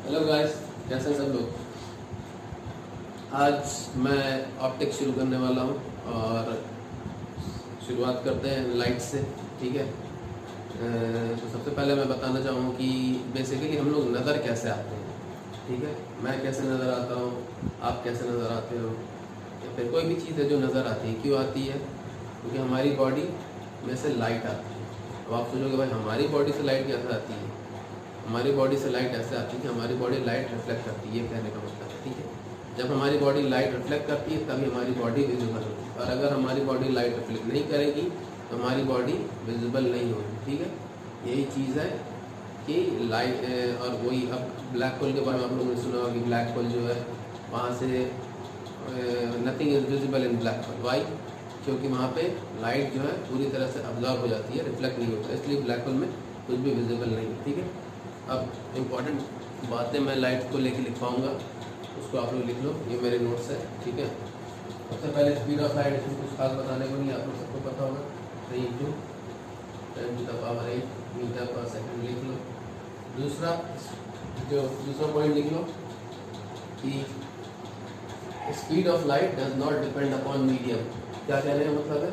Hello guys, कैसे हैं सब लोग। आज मैं ऑप्टिक्स शुरू करने वाला हूं और शुरुआत करते हैं लाइट से। ठीक है। तो सबसे पहले मैं बताना चाहूँ कि बेसिकली हम लोग नज़र कैसे आते हैं। ठीक है, मैं कैसे नज़र आता हूँ, आप कैसे नज़र आते हो, या फिर कोई भी चीज़ है जो नज़र आती है। क्यों आती है? क्योंकि हमारी बॉडी में से लाइट आती है। अब आप सोचोगे भाई हमारी बॉडी से लाइट कैसे आती है। हमारी बॉडी से लाइट ऐसे आती है कि हमारी बॉडी लाइट रिफ्लेक्ट करती है, ये कहने का मतलब है। ठीक है, जब हमारी बॉडी लाइट रिफ्लेक्ट करती है तभी हमारी बॉडी विजिबल होती है, और अगर हमारी बॉडी लाइट रिफ्लेक्ट नहीं करेगी तो हमारी बॉडी विजिबल नहीं होगी। ठीक है, यही चीज़ है कि लाइट। और वही अब ब्लैक होल के बारे में आप लोगों ने सुना होगा कि ब्लैक होल जो है वहाँ से nothing is visible in black hole. Why? क्योंकि वहाँ पे लाइट जो है पूरी तरह से अब्जॉर्ब हो जाती है, रिफ्लेक्ट नहीं होता, इसलिए ब्लैक होल में कुछ भी विजिबल नहीं है। ठीक है, अब इम्पॉर्टेंट बातें मैं लाइट को लेके लिख पाऊँगा, उसको आप लोग लिख लो, ये मेरे नोट्स है। ठीक है, सबसे पहले स्पीड ऑफ लाइट, इसमें कुछ खास बताने को नहीं, आप लोग सबको पता होगा। 3 × 10⁻⁸ मीटर पर सेकंड लिख लो। दूसरा पॉइंट लिख लो कि speed of light does not depend upon medium. क्या कहने का मतलब है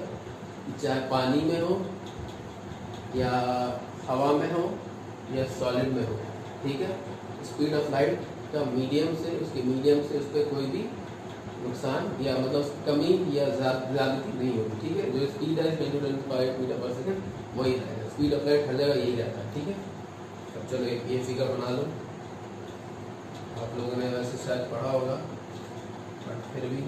कि चाहे पानी में हो या हवा में हो या सॉलिड में हो। ठीक है, स्पीड ऑफ लाइट का मीडियम से उस पर कोई भी नुकसान या मतलब कमी या ज़्यादती नहीं होगी। ठीक है, जो स्पीड है 10⁻⁵ मीटर पर सेकंड वही रहेगा। स्पीड ऑफ लाइट हर जगह यही रहता है। ठीक है, अब चलो ये फिगर बना लो। आप लोगों ने वैसे शायद पढ़ा होगा, बट फिर भी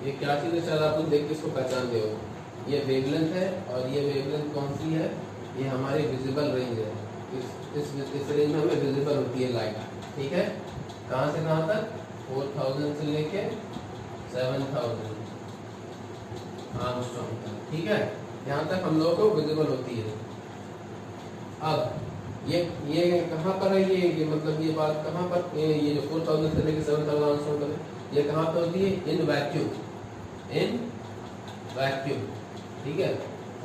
ये क्या चीज़ है, शायद आप लोग देख के इसको पहचान रहे हो। ये वेवलेंथ है, और ये वेवलेंथ कौन सी है? ये हमारी विजिबल रेंज है। इस रेंज में हमें विजिबल होती है लाइट। ठीक है, कहाँ से कहाँ तक? 4000 से लेके 7000 आर्मस्ट्रॉन्ग तक। ठीक है, यहाँ तक हम लोगों को विजिबल होती है। अब ये कहाँ पर है? ये मतलब ये बात कहाँ पर, ये जो 4000 से लेके 7000 आर्मस्ट्रॉन्ग तक है, ये कहाँ पर होती है? In vacuum. ठीक है,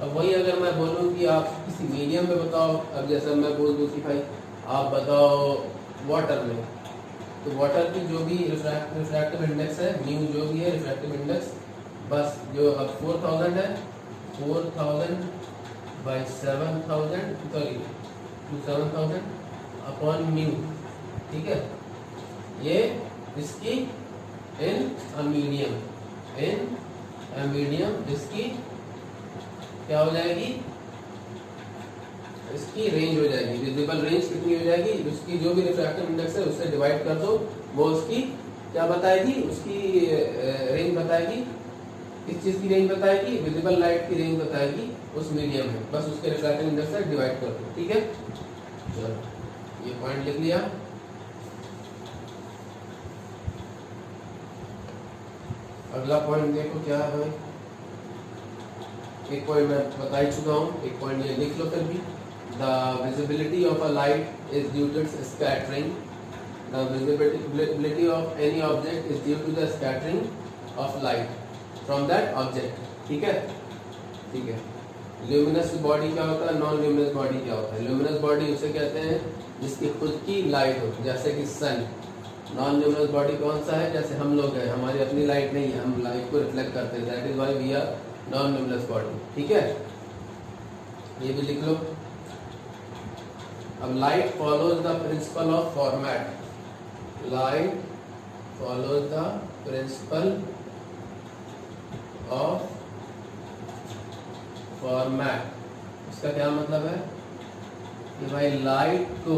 अब वही अगर मैं बोलूँ कि आप किसी मीडियम में बताओ, अब जैसे मैं बोल दूँ कि भाई आप बताओ वाटर में, तो वाटर की जो भी रिफ्रैक्टिव इंडेक्स है, म्यू जो भी है रिफ्रैक्टिव इंडेक्स, बस जो अब 4000 है, 4000 बाई 7000 सॉरी 7000 अपॉन म्यू। ठीक है, ये इसकी इन मीडियम इसकी क्या हो जाएगी? इसकी रेंज हो जाएगी, विजिबल रेंज कितनी हो जाएगी? उसकी जो भी रिफ्रैक्टिव इंडेक्स है उससे डिवाइड कर दो, वो उसकी क्या बताएगी? उसकी रेंज बताएगी। किस चीज़ की रेंज बताएगी? विजिबल लाइट की रेंज बताएगी उस मीडियम में। बस उसके रिफ्रैक्टिव इंडेक्स से डिवाइड कर दो। ठीक है, चलो ये पॉइंट लिख लिया। अगला पॉइंट देखो क्या है। एक पॉइंट मैं बता ही चुका हूँ, एक पॉइंट ये लिख लो फिर भी। the visibility of a light is due to its scattering. The visibility of any object is due to the scattering of light from that object. ठीक है, ठीक है. ल्यूमिनस बॉडी क्या होता है, नॉन ल्यूमिनस बॉडी क्या होता है? ल्यूमिनस बॉडी उसे कहते हैं जिसकी खुद की लाइट हो, जैसे कि सन. नॉन ल्यूमिनस बॉडी कौन सा है? जैसे हम लोग हैं, हमारी अपनी लाइट नहीं है, हम लाइट को रिफ्लेक्ट करते हैं. That is why we are non luminous body. ठीक है, ये भी लिख लो. अब light follows the principle of Fermat. Light follows the principle of Fermat. इसका क्या मतलब है कि भाई लाइट को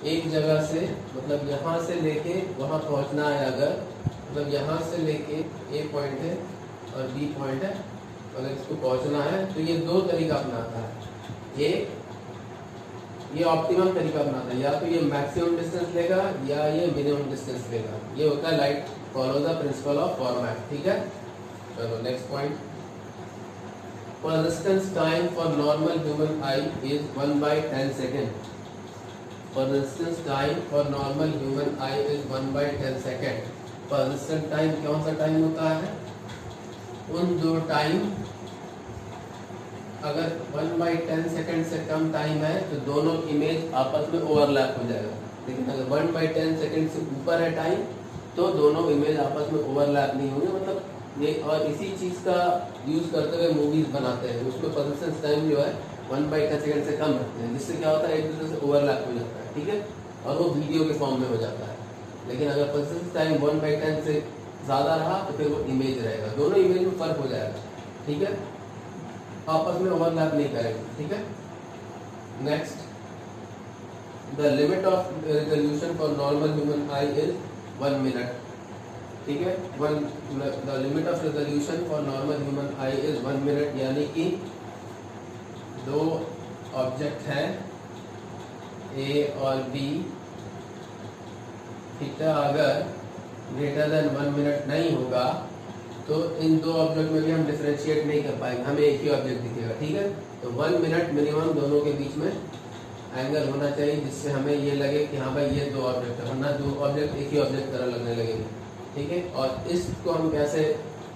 एक जगह से, मतलब यहाँ से लेके वहाँ पहुँचना है. अगर मतलब यहाँ से लेके ए पॉइंट है और बी पॉइंट है, अगर इसको पहुँचना है तो ये दो तरीका अपनाता है. एक ये ऑप्टिमम तरीका अपनाता है, या तो ये मैक्सिमम डिस्टेंस लेगा या ये मिनिमम डिस्टेंस लेगा. ये होता है light follow the principle of format. ठीक है, चलो next point. Persistence time for normal human eye is 1/10 second. Persistence time for normal human eye is 1/10 second. Persistent time कौन सा टाइम होता है? उन दो टाइम, अगर 1/10 सेकेंड से कम टाइम है तो दोनों इमेज आपस में ओवरलैप हो जाएगा. लेकिन अगर 1/10 सेकेंड से ऊपर है टाइम तो दोनों इमेज आपस में ओवरलैप नहीं होंगे. मतलब ये, और इसी चीज का यूज करते हुए मूवीज बनाते हैं. उसमें पर्सिस्टेंस टाइम जो है 1/10 सेकेंड से कम रखते हैं, जिससे क्या होता है एक दूसरे से ओवरलैप हो जाता है. ठीक है, और वो वीडियो के फॉर्म में हो जाता है. लेकिन अगर पर्सिस्टेंस टाइम 1/10 से ज्यादा रहा तो फिर वो इमेज रहेगा, दोनों इमेज में फर्क हो जाएगा. ठीक है, आपस में ओवरलैप नहीं करेंगे. ठीक है, next. The limit of resolution for normal human I is 1 minute. ठीक है, the limit of resolution for normal human I is 1 minute. यानी कि दो ऑब्जेक्ट हैं ए और बी. ठीक है, अगर ग्रेटर देन 1 मिनट नहीं होगा तो इन दो ऑब्जेक्ट में भी हम डिफरेंशिएट नहीं कर पाएंगे, हमें एक ही ऑब्जेक्ट दिखेगा. ठीक है, तो 1 मिनट मिनिमम दोनों के बीच में एंगल होना चाहिए जिससे हमें ये लगे कि हाँ भाई ये दो ऑब्जेक्ट है, वरना दो ऑब्जेक्ट एक ही ऑब्जेक्ट तरह लगने लगेंगे. ठीक है, और इसको हम कैसे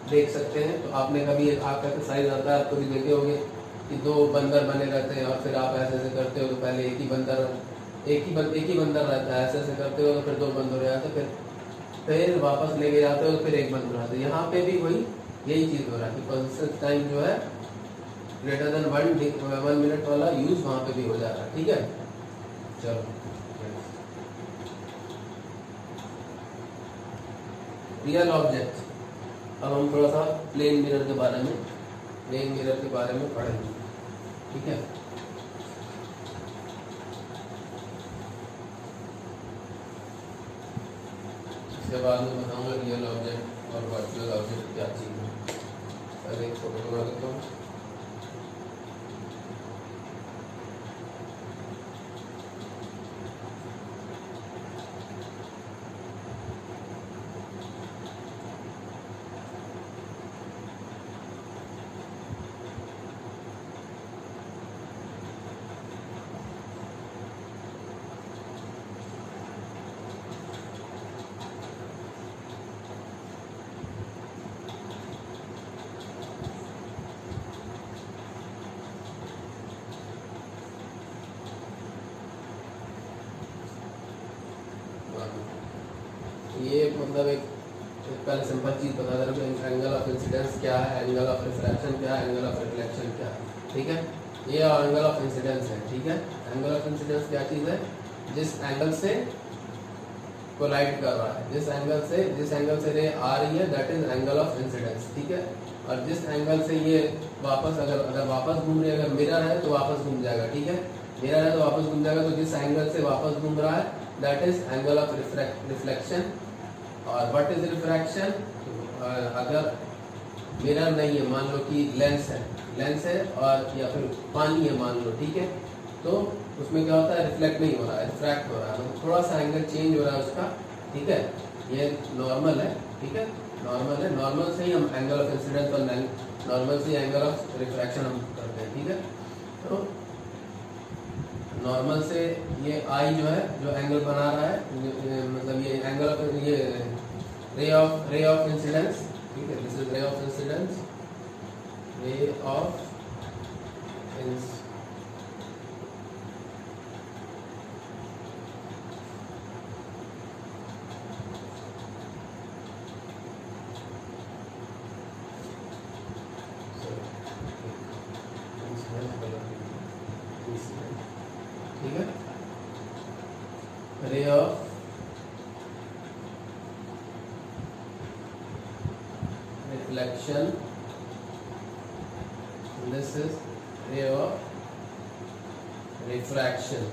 देख सकते हैं? तो आपने कभी एक आँख का एक्सरसाइज आता है, आपको भी देखे होंगे कि दो बंदर बने रहते हैं और फिर आप ऐसे ऐसे करते हो तो पहले एक ही बंदर रहता है, ऐसे ऐसे करते हो तो फिर दो बंदर हो जाते हैं, फिर वापस लेके जाते हो तो फिर एक बंदर आता है. यहाँ पे भी वही यही चीज़ हो रहा है कि पर्सिस्टेंस टाइम जो है ग्रेटर देन 1 मिनट वाला यूज वहाँ पे भी हो जा रहा है. ठीक है, चलो. Real object. अब हम थोड़ा सा प्लेन मिरर के बारे में पढ़ेंगे. ठीक है, इसके बाद में बताऊंगा रियल ऑब्जेक्ट और वर्चुअल ऑब्जेक्ट क्या चीज़ है. पहले एक फोटो बना लेता हूँ. ये मतलब एक पहले सिंपल चीज़ बता दे रहा हूँ. एंगल ऑफ इंसिडेंस क्या है, एंगल ऑफ रिफ्रैक्शन क्या है, एंगल ऑफ रिफ्लेक्शन क्या है. ठीक है, ये एंगल ऑफ इंसिडेंस है. ठीक है, एंगल ऑफ इंसिडेंस क्या चीज़ है? जिस एंगल से कोलाइड कर रहा है, जिस एंगल से रे आ रही है, that is angle of incidence. ठीक है, और जिस एंगल से ये वापस अगर वापस घूम रही है, अगर मिरर है तो वापस घूम जाएगा. ठीक है, मिरर है तो वापस घूम जाएगा. तो जिस एंगल से वापस घूम रहा है that is angle of reflection. और व्हाट इज रिफ्रैक्शन? अगर मिरर नहीं है, मान लो कि लेंस है और या फिर पानी है मान लो. ठीक है, तो उसमें क्या होता है? रिफ्लेक्ट नहीं हो रहा है, रिफ्रैक्ट हो रहा है, मतलब थोड़ा सा एंगल चेंज हो रहा है उसका. ठीक है, ये नॉर्मल है. ठीक है, नॉर्मल से ही हम एंगल ऑफ इंसिडेंस और नॉर्मल से एंगल ऑफ रिफ्रैक्शन हम करते हैं. ठीक है, तो नॉर्मल से ये आई जो है, जो एंगल बना रहा है, मतलब ये एंगल ऑफ, ये रे ऑफ इंसिडेंस, ठीक है, this is ray of incidence, ray of ठीक है, ray of reflection, this is ray of refraction,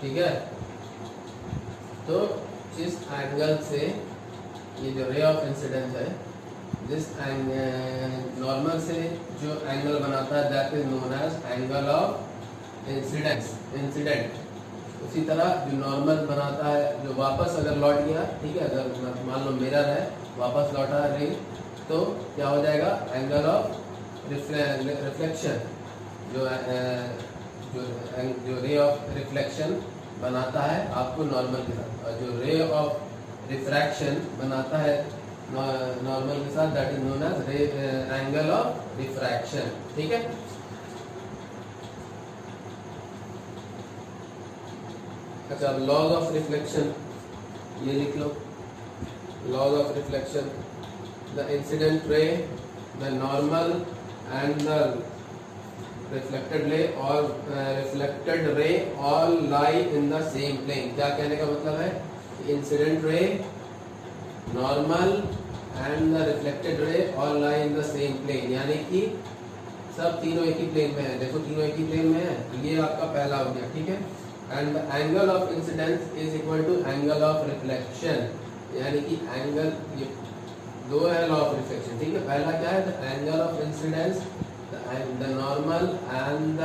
ठीक है। तो जिस एंगल से ये जो रे ऑफ इंसिडेंस है, जिस नॉर्मल से जो एंगल बनाता है, that is known as angle of incident. उसी तरह जो नॉर्मल बनाता है, जो वापस अगर लौट गया, ठीक है, अगर मान लो मिरर है, वापस लौटा रे, तो क्या हो जाएगा, एंगल ऑफ रिफ्लेक्शन, जो रे ऑफ रिफ्लेक्शन बनाता है आपको नॉर्मल के साथ, और जो रे ऑफ रिफ्रैक्शन बनाता है नॉर्मल के साथ, that is known as angle of refraction, ठीक है। अच्छा, अब लॉज ऑफ रिफ्लेक्शन ये लिख लो, laws of reflection, the incident ray, the normal and the reflected ray all lie in the same plane. क्या कहने का मतलब है, incident ray, normal and the reflected ray all lie in the same plane, यानी कि सब तीनों एक ही प्लेन में है। देखो तीनों एक ही प्लेन में है, तो ये आपका पहला हो गया, ठीक है। And the angle of incidence is equal to angle of reflection, यानी कि एंगल, ये दो है लॉ ऑफ रिफ्लेक्शन, ठीक है। पहला क्या है, the angle of incidence, the normal and the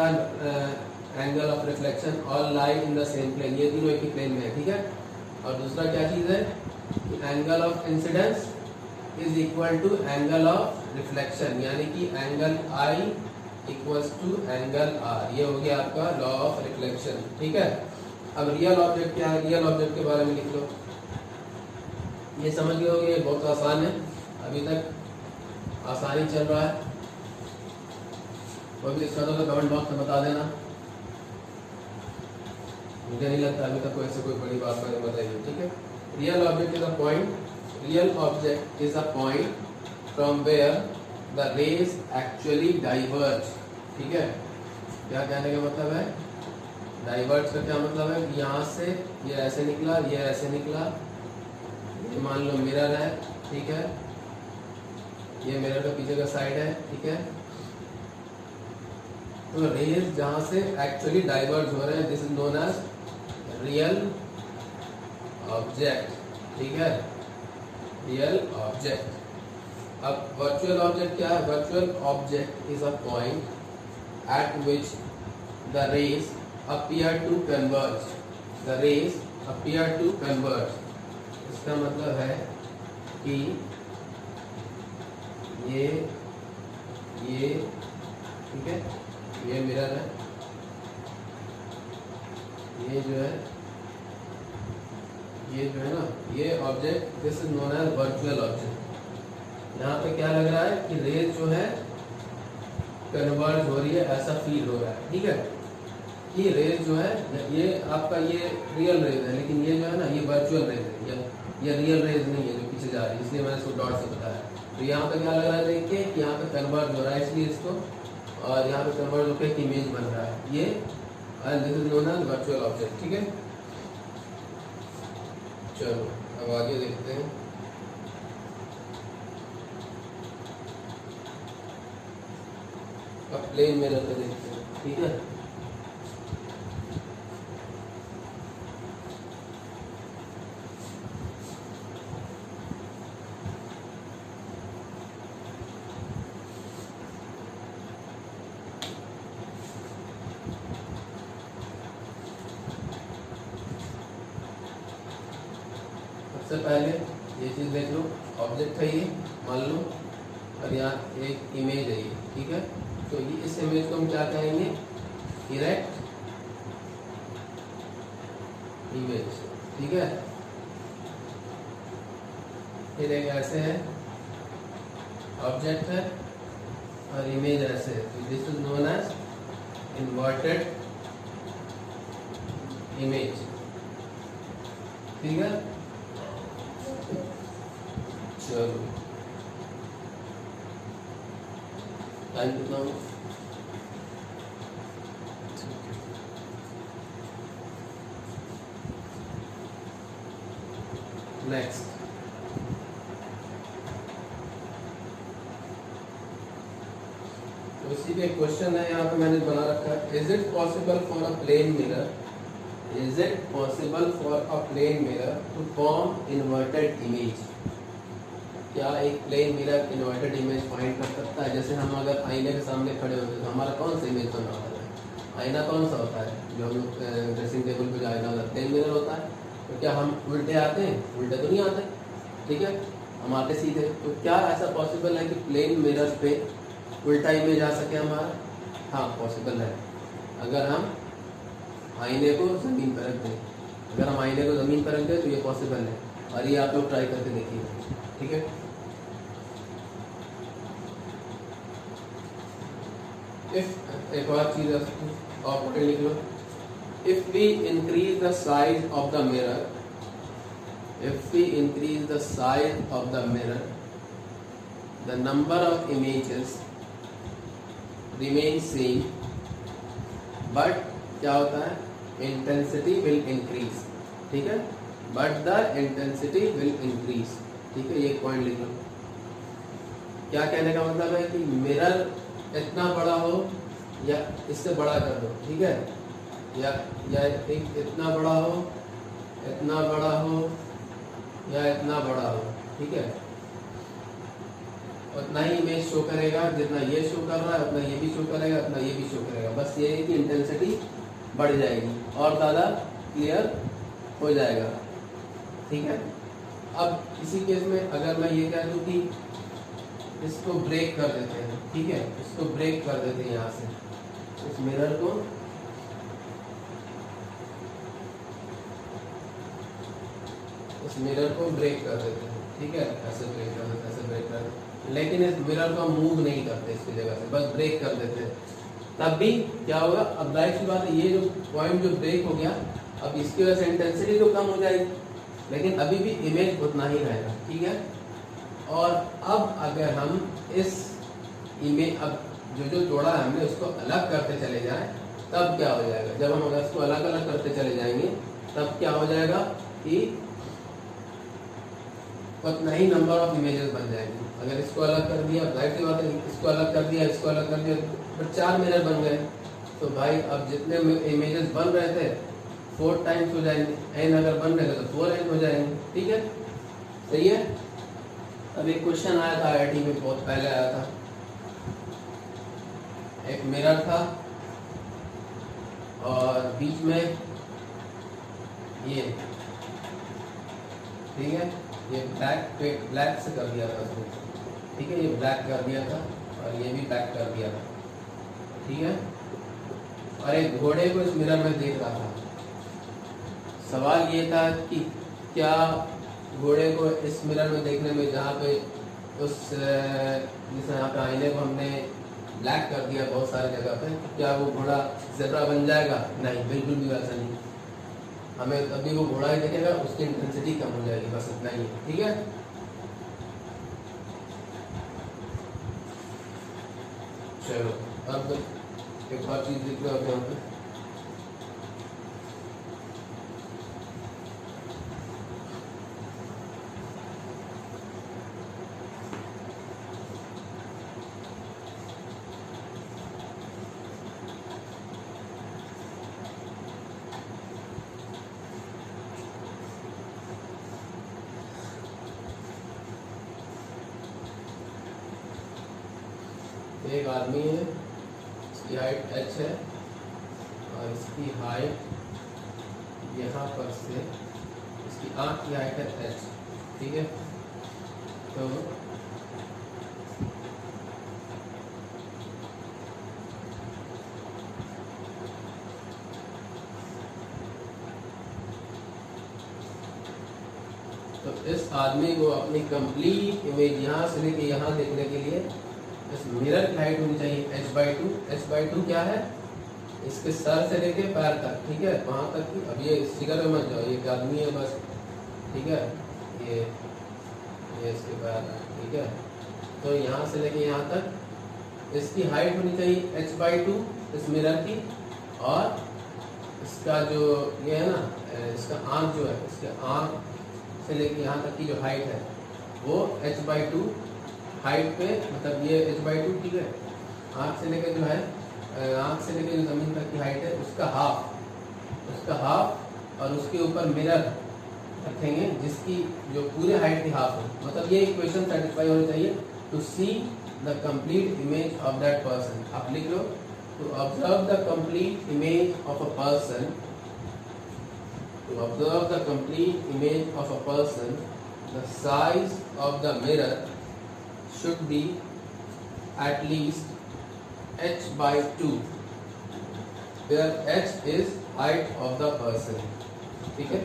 angle of reflection all lie in the same plane, ये तीनों एक ही प्लेन में है, ठीक है। और दूसरा क्या चीज है, angle of incidence is equal to angle of reflection, यानी कि angle I equals to angle R, ये हो गया आपका लॉ ऑफ रिफ्लेक्शन, ठीक है। अब रियल ऑब्जेक्ट क्या है, रियल ऑब्जेक्ट के बारे में लिख लो, ये समझ गए होंगे, बहुत आसान है, अभी तक आसानी चल रहा है। कोई भी दिक्कत हो तो कमेंट बॉक्स में बता देना, मुझे नहीं लगता अभी तक कोई ऐसे कोई बड़ी बात मैंने बताई है, ठीक है। Real object is a point, real object is a point from where the rays actually diverge, ठीक है। क्या कहने का मतलब है, डाइवर्ज का क्या मतलब है, कि यहाँ से ये ऐसे निकला, ये ऐसे निकला, ये मान लो मिरर है, ठीक है, ये मिरर का पीछे का साइड है, ठीक है। तो रेज जहाँ से एक्चुअली डाइवर्ज हो रहे हैं, this is known as real object, ठीक है, रियल ऑब्जेक्ट। अब वर्चुअल ऑब्जेक्ट क्या है, virtual object is a point at which the rays appear to converge, the rays appear to converge. इसका मतलब है कि ये ठीक है, ये मिरर है, ये जो है ना, ये object, this is known as virtual object. यहाँ पे क्या लग रहा है कि रेज जो है कन्वर्ज हो रही है, ऐसा फील हो रहा है, ठीक है। ये रेज जो है, ये आपका ये रियल रेज है, लेकिन ये जो है ना, ये वर्चुअल रेज है, ये रियल रेज नहीं है जो पीछे जा रही है, इसलिए मैंने इसको डॉट से बताया। तो यहाँ पे क्या लग रहा है, देखिए कि यहाँ पे कन्वर्ज हो रहा है, इसलिए इसको, और यहाँ पे कन्वर्ज होकर एक इमेज बन रहा है, ये this is known as virtual object, ठीक है। चलो अब आगे देखते हैं। अब प्लेन मिरर पे देखते हैं, ठीक है। सबसे पहले ये चीज़ देख लो, ऑब्जेक्ट है ये, मान लो, और यहाँ एक इमेज है ये, ठीक है। तो ये इस इमेज को हम क्या कहेंगे, इरेक्ट इमेज, ठीक है। फिर एक ऐसे है ऑब्जेक्ट है और इमेज ऐसे है, this is known as inverted image, ठीक है। चलो टाइम कितना हो? नेक्स्ट तो इसी पे क्वेश्चन है, यहाँ पे मैंने बना रखा है, is it possible for a plane mirror, is it possible for a plane mirror to form inverted image. क्या एक plane mirror inverted image find कर सकता है? जैसे हम अगर आईने के सामने खड़े होते तो हमारा कौन सा इमेज बना होता है? आईना कौन सा होता है जो हम लोग ड्रेसिंग टेबल पे जो आईना होता है, प्लेन मिरर होता है। तो क्या हम उल्टे आते हैं? उल्टे तो नहीं आते, ठीक है, हम आते सीधे। तो क्या ऐसा पॉसिबल है कि प्लेन मिरर पे उल्टा इमेज आ सके हमारा? हाँ पॉसिबल है, अगर हम आईने को ज़मीन पर रख दें। अगर हम आईने को ज़मीन पर रख दें तो ये पॉसिबल है, और ये आप लोग ट्राई करके देखिए, ठीक है। इफ एक और चीज और लिख लो, if we increase the size of the mirror, if we increase the size of the mirror, the number of images remains same, but क्या होता है? Intensity will increase, ठीक है, but the intensity will increase, ठीक है। ये point लिख लो। क्या कहने का मतलब है कि मिरर इतना बड़ा हो या इससे बड़ा कर दो, ठीक है, या एक इतना बड़ा हो, इतना बड़ा हो या इतना बड़ा हो, ठीक है, उतना ही इमेज शो करेगा, जितना ये शो कर रहा है उतना ये भी शो करेगा, उतना ये भी शो करेगा। बस ये है कि इंटेंसिटी बढ़ जाएगी और ज़्यादा क्लियर हो जाएगा, ठीक है। अब इसी केस में अगर मैं ये कह दूँ कि इसको ब्रेक कर देते हैं, ठीक है, इसको ब्रेक कर देते हैं यहाँ से, इस मिरर को इस मिरर को ब्रेक कर देते हैं, ठीक है, ऐसे ब्रेक कर देते हैं, ऐसे ब्रेक कर देते हैं, लेकिन इस मिरर को मूव नहीं करते इसकी जगह से, बस ब्रेक कर देते हैं। तब भी क्या होगा? अब जाहिर सी बात है, ये जो पॉइंट जो ब्रेक हो गया, अब इसकी वजह से इंटेंसिटी तो कम हो जाएगी, लेकिन अभी भी इमेज उतना ही रहेगा, ठीक है। और अब अगर हम इस इमेज अब जो जोड़ा है हमने उसको अलग करते चले जाएं, तब क्या हो जाएगा? जब हम अगर इसको अलग अलग करते चले जाएंगे तब क्या हो जाएगा कि उतना ही नंबर ऑफ इमेजेस बन जाएंगे। अगर इसको अलग कर दिया, जाहिर सी बात है, इसको अलग कर दिया, इसको अलग कर दिया, तो 4 मिरर बन गए। तो भाई अब जितने इमेजेस बन रहे थे 4 टाइम्स हो जाएंगे, n अगर बन रहे थे तो 4n हो जाएंगे, ठीक है, सही है। अब एक क्वेश्चन आया था IIT में, बहुत पहले आया था, एक मिरर था और बीच में ये, ठीक है, ये ब्लैक से कर दिया था उसने, ठीक है, ये ब्लैक कर दिया था और ये भी ब्लैक कर दिया था, ठीक है। और एक घोड़े को इस मिरर में देख रहा था। सवाल ये था कि क्या घोड़े को इस मिरर में देखने में, जहाँ पे उस जिस यहाँ पे आईने को हमने ब्लैक कर दिया बहुत सारी जगह पे, क्या वो घोड़ा ज़ेब्रा बन जाएगा? नहीं, बिल्कुल भी वैसा नहीं। हमें अभी वो घोड़ा ही दिखेगा, उसकी इंटेंसिटी कम हो जाएगी, बस इतना ही, ठीक है। चलो अब एक और चीज लिख लो यहाँ पे, एक आदमी है, इसकी हाइट h है और इसकी हाइट यहाँ पर से, इसकी आँख की हाइट है h, ठीक है। तो इस आदमी को अपनी कंप्लीट इमेज यहाँ से लेके यहाँ देखने के लिए इस मिरर की हाइट होनी चाहिए h/2। h/2 क्या है? इसके सर से लेके पैर तक, ठीक है, वहाँ तक की। अब ये फिगर में मत जाओ, ये एक आदमी है बस, ठीक है, ये इसके पैर है, ठीक है। तो यहाँ से लेके यहाँ तक इसकी हाइट होनी चाहिए h/2 इस मिरर की, और इसका जो ये है ना, इसका आँख जो है, इसके आँख से लेके यहाँ तक की जो हाइट है वो h/2 हाइट पे, मतलब ये h/2, ठीक है। आँख से लेके जो है, आँख से लेके जो ज़मीन तक की हाइट है उसका हाफ, और उसके ऊपर मिरर रखेंगे जिसकी जो पूरे हाइट की हाफ हो। मतलब ये इक्वेशन सेटिस्फाई होनी चाहिए to see the complete image of that person. आप लिख लो, to observe the complete image of a person, to observe the complete image of a person, the size of the mirror should be at least h/2, where h is height of the person, ठीक है।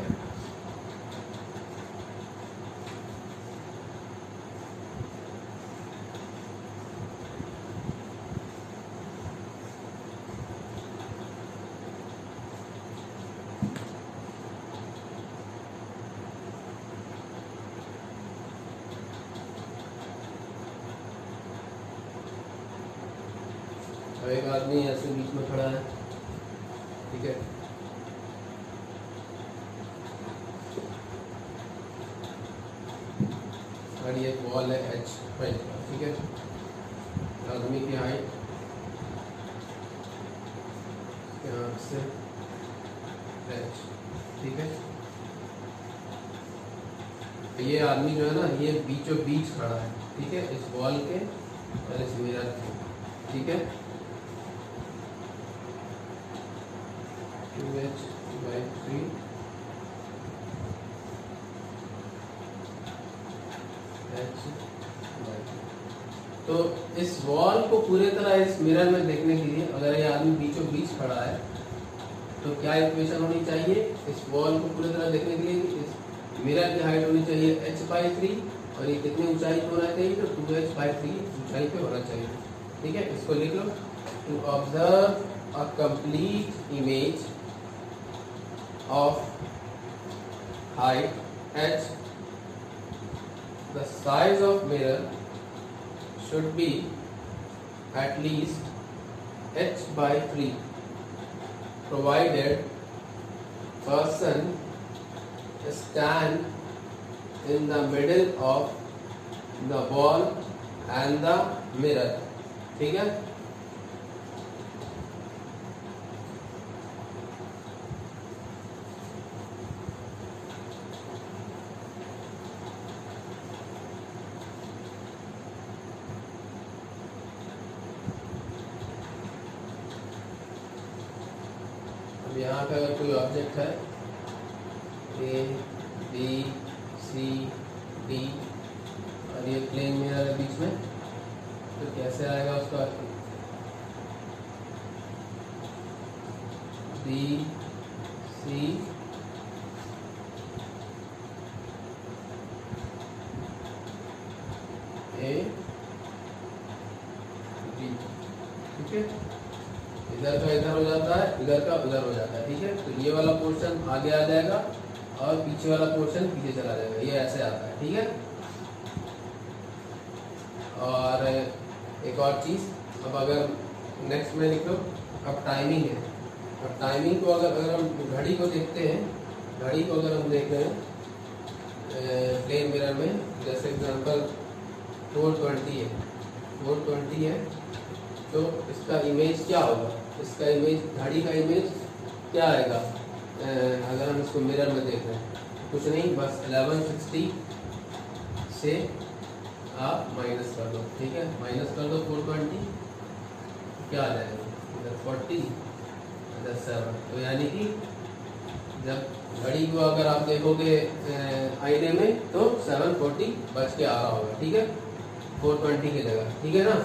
एक आदमी ऐसे बीच में खड़ा है, ठीक है, और ये वॉल है h/5, ठीक है। आदमी की हाइट यहाँ से h, ठीक है। ये आदमी जो है ना, ये बीचों बीच खड़ा है, ठीक है, इस वॉल के और इस मिरर के, ठीक है। h/3 तो इस वॉल को पूरे तरह इस मिरर में देखने के लिए अगर ये आदमी बीचों बीच खड़ा है तो क्या इक्वेशन होनी चाहिए? इस वॉल को पूरे तरह देखने के लिए इस मिरर की हाइट होनी चाहिए h/3, और ये कितनी ऊंचाई पे होना चाहिए? तो 2h/3 ऊंचाई पे होना चाहिए, ठीक है। इसको लिख लो, to observe a complete image of height h, the size of mirror should be at least h/3, provided person stand in the middle of the wall and the mirror, ठीक है। यहाँ पे अगर कोई ऑब्जेक्ट है A, B, C, D और ये plane mirror है बीच में, तो कैसे आएगा उसका? B, C, A, B, ठीक है। इधर का इधर हो जाता है, इधर का उधर हो जाता है, ठीक है। तो ये वाला पोर्शन आगे आ जाएगा और पीछे वाला पोर्शन पीछे चला जाएगा, ये ऐसे आता है, ठीक है। और एक और चीज़, अब अगर नेक्स्ट में लिख लो, अब टाइमिंग है। अब टाइमिंग को अगर हम घड़ी को देखते हैं, घड़ी को अगर हम देख रहे हैं प्लेन मिरर में, जैसे एग्जांपल 4:20 है, 4:20 है, तो इसका इमेज क्या होगा? इसका इमेज, घड़ी का इमेज क्या आएगा अगर हम इसको मिरर में देख रहे हैं? कुछ नहीं, बस 1160 से आप माइनस कर दो, ठीक है, माइनस कर दो 420, क्या आ जाएगा? इधर 40, इधर 7। तो यानी कि जब घड़ी को अगर आप देखोगे आईने में तो 7:40 बज के आ रहा होगा, ठीक है, 420 की जगह, ठीक है ना।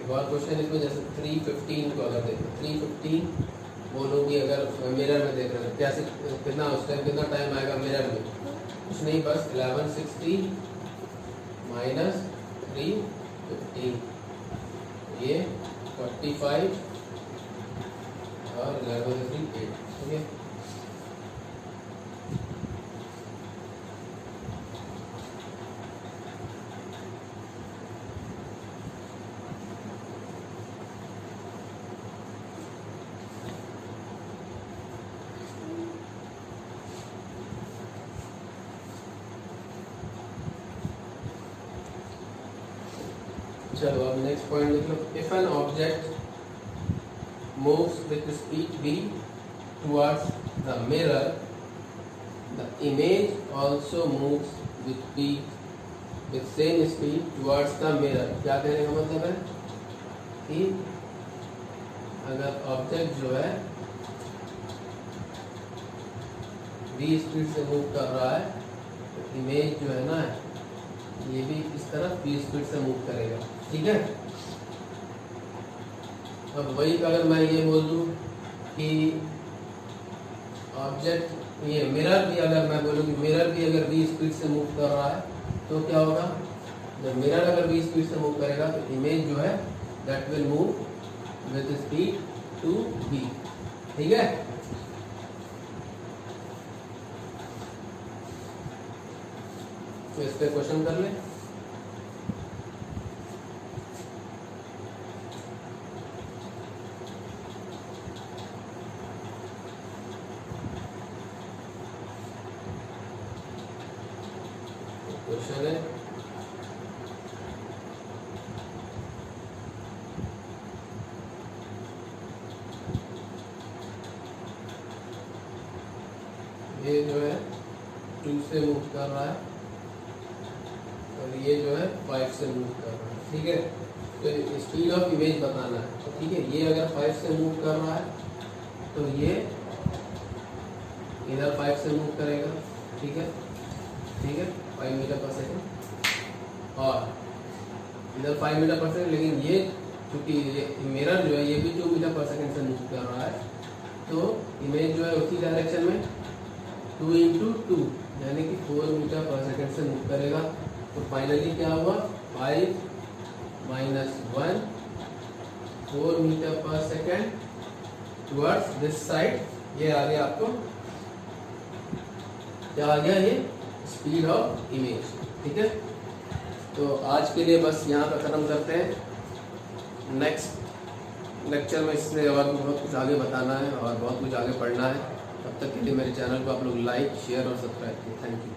एक और क्वेश्चन इसमें, जैसे 315 को अगर देखें, 315 वो लोग भी अगर मिरर में देख रहे हैं, कैसे कितना उस टाइम कितना टाइम आएगा मिरर में, कुछ नहीं, बस 1160 माइनस 315, ये 45 और 11 8, ठीक है। चलो अब नेक्स्ट पॉइंट लिख लो। If an object moves with speed v towards the mirror, the image also moves with v with same speed towards the mirror. क्या कहने का मतलब है कि अगर ऑब्जेक्ट जो है v स्पीड से मूव कर रहा है तो इमेज जो है ना ये भी इस तरफ v स्पीड से मूव करेगा, ठीक है। अब वही अगर मैं ये बोल दूं कि ऑब्जेक्ट ये मिरर भी, अगर मैं बोलूँ कि मिरर भी अगर v स्पीड से मूव कर रहा है तो क्या होगा, जब मिरर अगर v स्पीड से मूव करेगा तो इमेज जो है that will move with speed two v, ठीक है। तो इस पे क्वेश्चन कर ले। क्वेश्चन है ये जो है 2 से मूव कर रहा है और ये जो है 5 से मूव कर रहा है, ठीक है। तो स्पीड ऑफ इमेज बताना है, तो ठीक है। ये अगर 5 से मूव कर रहा है तो ये इधर 5 से मूव करेगा, ठीक है, ठीक है, 5 मीटर पर सेकेंड, और इधर 5 मीटर पर सेकेंड। लेकिन ये चूंकि मिरर जो है ये भी 2 मीटर पर सेकेंड से मूव कर रहा है, तो इमेज जो है उसी डायरेक्शन में 2 इंटू 2 यानी कि 4 मीटर पर सेकेंड से मूव करेगा। तो फाइनली क्या हुआ, 5 माइनस 1 4 मीटर पर सेकेंड टुवर्ड्स दिस साइड। ये आ गया आपको, क्या आ गया, ये स्पीड ऑफ इमेज, ठीक है। तो आज के लिए बस यहाँ पर ख़त्म करते हैं। नेक्स्ट लेक्चर में इससे और बहुत कुछ आगे बताना है और बहुत कुछ आगे पढ़ना है। तब तक के लिए मेरे चैनल को आप लोग लाइक, शेयर और सब्सक्राइब करें। Thank you.